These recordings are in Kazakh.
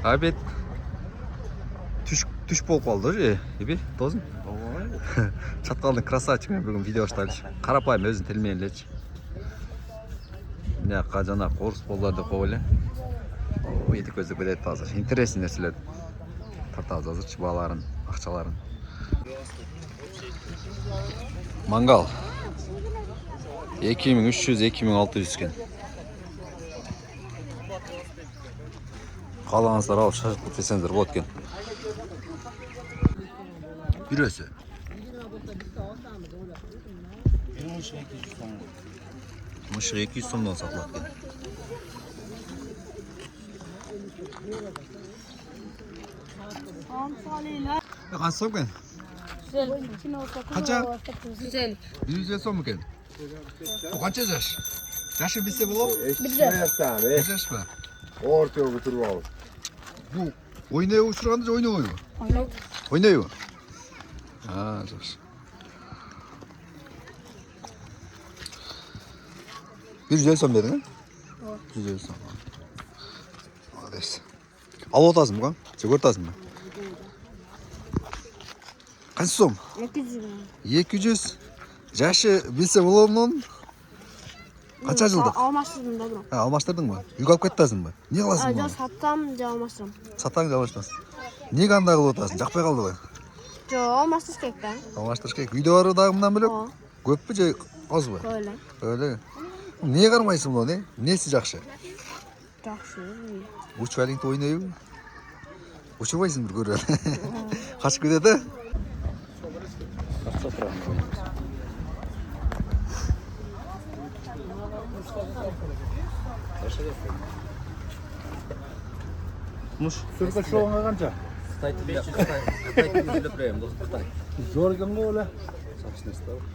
Abi түш болып қалды же, еби, досым. Чатқалдың красавчигімен бүгін видео ұштайлыш. Қарапайым өзін тілмен лечі. Мына қажана қорыс болдарды қоғылы. Еті көзді көдетті азыр. Интересный нәрселер тартабыз азыр чыбаларын, ақчаларын. Мангал. 2300-2600 кен. Қалаңыздар алып шашып кетсеңдер болады кен. Біресі. Мышық 200 сомдан сатылады кен. Қанша сом кен? Қанша? 150 сом кен. Қанша жаш? Жашы білсе болады? Bir Жаш па? ortaya götürüp al. Bu oynaya uçurğanda oynuyor. Oynuyor. Ha, жақсы. 150 сом бердің, а? 150 сом. Молодец. Алып отасың ба? Жүгір отасың ба? Қанша сом? 200. Жашы білсе болады ма? Қанша жылдық? Алмаштырдым да бұрын. Алмаштырдың ба? Үйге алып кеттің ба? Не қыласың Жа ба? саттам, жа алмаштырам. Сатаң жа алмаштырасың. Не қандай қылып отасың? Жақпай қалды ғой. Жо, алмаштырыш керек та. Алмаштырыш керек. Үйде бары дағымнан бөлек? Көп пе же аз ба? Öyle. Öyle. Не қармайсың бұны, не? Несі жақсы? Жақсы. Учвалингті ойнайы? Учывайсың бір көрі. Қашып кетеді? Мұш? Sırda şoğuna kanca. Қытайты 500 Қытайты үзіліп біреуім досы Қытай. Zor gün bu öyle. Жақсы нәрсе тауып.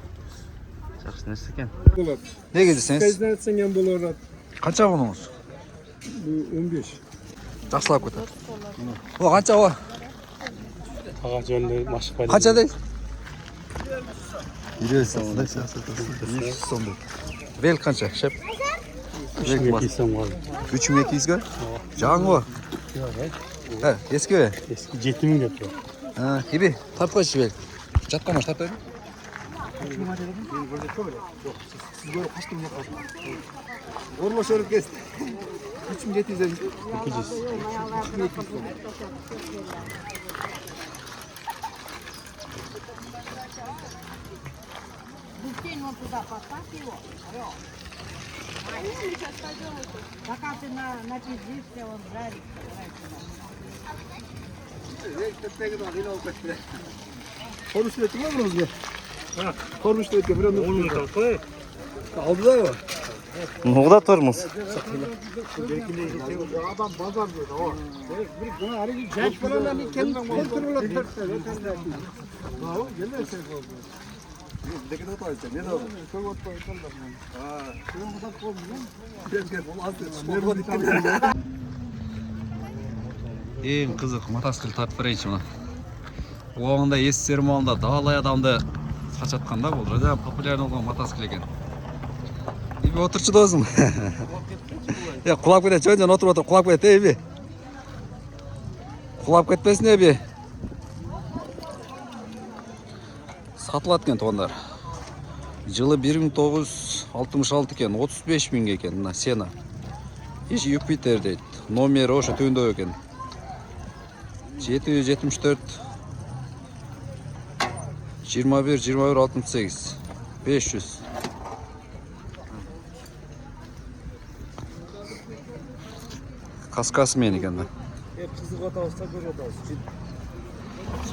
Жақсы нәрсе екен. Bulat. Не кездесеңіз? Tezden etsen yan bulurat. Қанша бұныңыз? Bu 15. Жақсылап көтер. О, қанша о? Ağa jönde maşık var. Қанша дейді? 100 сом. Бел қанша? Шеп? 2 som var. 3200 ға? Жаңы о? Ескі бе? Eski 7000 yapıyor. Еби, тартып қойшы бел. Жатқамаш тартып еді? Орма шөріп кесті. 3700 200. Пока ты напиздишься, он жарит. Kormuş üretim var mı hızlı? Kormuş üretim. Onu da koy. Aldı da mı? O da tormuz. Adam pazar diyor o. Bir buna hani genç falan hani kendi kontrol ediyor. Bravo, gel sen oldu. Ne kadar otarız ne oldu? Çok otarız. Ha, Şunun kadar koymuyor. gel olmaz. Sporga dikkat. Ең қызық мотоцикл тартып берейінші мұны. Оғында естерім оғында далай адамды сачатқанда бұл жада популярны болған мотоцикл екен. Ебе отыршы досым. Құлап кетеді, жөн отырып отыр, құлап кетеді, ебе. Құлап кетпесін, ебе. Сатылады екен тоғандар. Жылы 1966 екен, 35 000 екен, мына сена. Еш Юпитер дейді. Номері ошы төндеу екен. 774 21 68 500 Kaskası men ekan da. Hep kızık otağızda böyle otağız.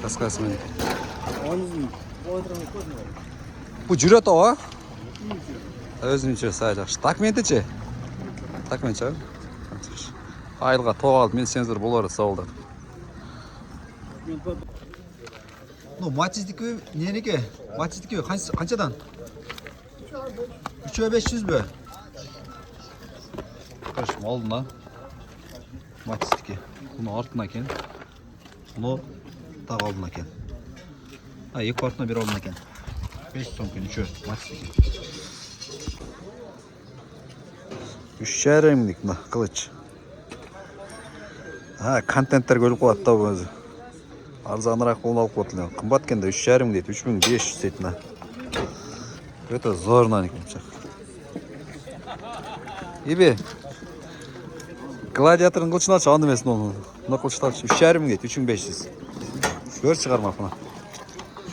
Kaskası men ekan. Anızın o etrafı koymuyor. Bu жүрөт ова? Өзүнчө сай жакшы. Документи-чи? Документ-чи? Айылга тоо алып мен сензор болор саулдар. Ну, матиздики ненеке? Матиздики канчадан? 3500 бе? Карашым алдына. Матиздики. Буну артына экен. Буну так алдына экен. Эки артына бир алдына экен. 5 сом екен, үші матиздики. 3,5 мына кылыч. Контенттер көліп қояды да өзі. Арзанырақ қолын алып қойды. Қымбат кенде 3,5 дейді, 3500 дейді. Это зорно екен. Ибе. Гладиаторын қылшын алшы, аны емесін оны. Мына қылшын алшы, 3,5 дейді, 3500. Көр шығармақ мына.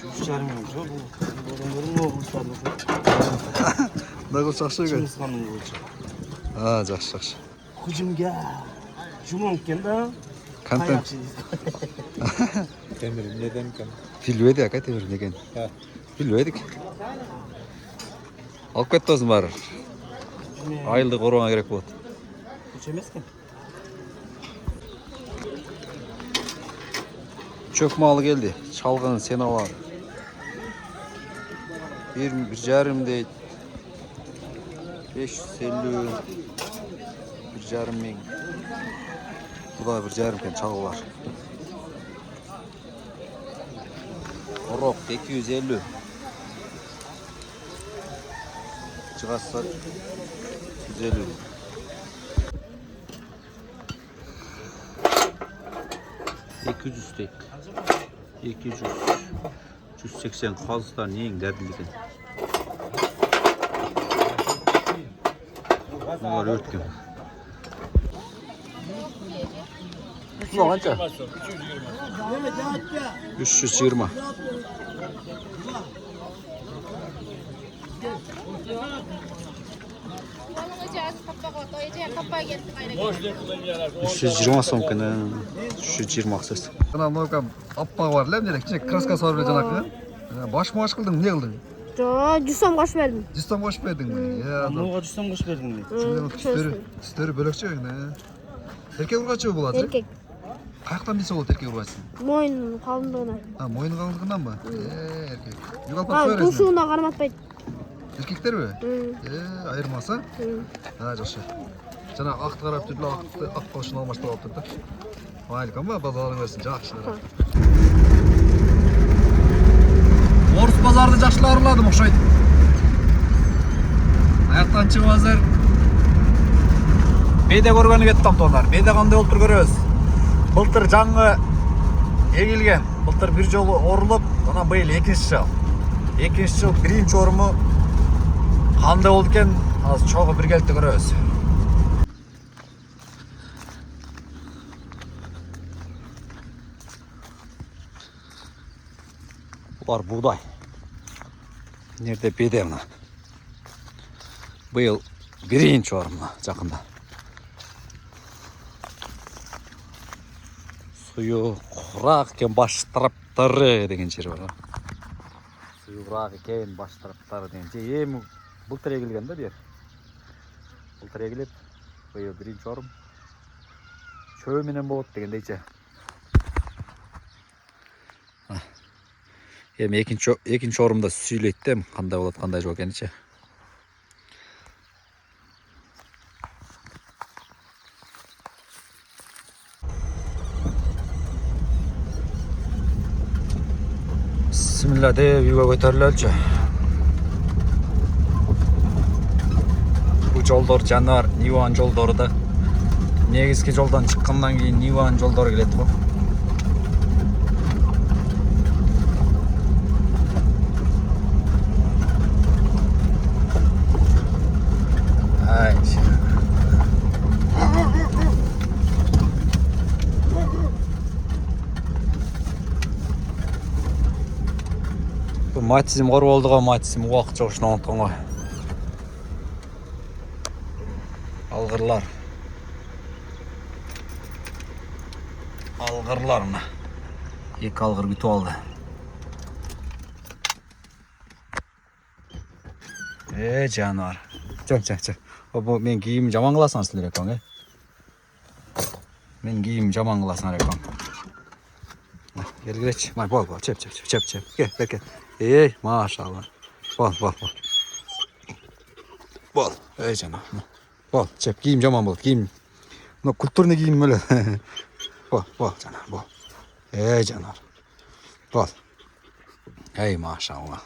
3,5 мың жоқ, бұл адамдардың облыстарында. Мына қылшы ақшы екен. Жұмысқаның қылшы. Жақсы. Құжымға жұман екен да. Контент. Темір неден екен? Билбейді, әкай темір некен. Билбейдік. Алып кетті өзім бары. Айылды қорғана керек болады. Күш емес кен? Çöp malı geldi. Çalgın sena var. 1,5 değil. 550. 1,5 bin. Bu da 1,5 iken çalgı var. Orok 250. Çıkarsa 150. Değil. 200. 180 қазықтар ең дәділген. Бұлар өрткен. Бұл қанша? 320. Сом күні 320 ақсыз. Бұна мынау аппа бар ләм дедік, краска сарып жанақы. Баш муаш қылдың, не қылдың? Жоқ, 100 сом қашып бердім. 100 сом қашып бердің бе? Мынауға 100 сом қашып бердің бе? Түстері бөлікші өңді. Еркек ұрғачы болады? Еркек. Қаяқтан бейсі болды еркек ұрғачы? Мойын қалындығынан. Мойын қалындығынан ба? Еркек. Тұшуына қарматпайды. Еркектер бе? Айырмаса? Жақшы. Жаңа ақты қарап түрді, аққа үшін алмаштап алып тұрды. Айлықан ба, базаларың өрсін, жақшы. Орыс базарды жақшылар ұладым, ұқшайды. Аяқтан шығып азыр. Бейде көргені кеттім тоғдар. Бейде қандай олтыр көрөз. Бұлтыр жаңғы егілген. Бұлтыр бір жолы орылып, онан бейіл екінші жыл. Екінші жыл бірінші орымы қандай олды кен, аз çoğu bir geldi göröz. Bular buğday. Nerede bede mına? Bu yıl birinci var mına жақында. Suyu kurak eken baş taraptarı degen jeri var. Suyu kurak eken baş taraptarı degen jeri. Былтыр егілген да бер. Былтыр егіліп, биыл бірінші орым шөменен болады дегендейше. Ем екінші орымда сүйлеттім, қандай болады, қандай жоқ екенше. Bismillah деп үйге көтерілелші. Жолдор жанар Ниван жолдору да негизги жолдан чыккандан кийин Ниван жолдору келет го. Bu matizm кор болду го, матизм убакыт жок ушуну унуткон го. Algırlar. Algırlar mı? İlk algır bir oldu. Canavar. Çök. Bu men giyim jaman kılasan sizler ekon. Men giyim jaman kılasan ekon. Gel geç. Bol. Çep. Gel. Maşallah. Bol. Bol. Canavar. Bol, çep giyim jaman bol, giyim. No kulturni giyim böyle. Bol canar, bol. Canar. Bol. Maşallah.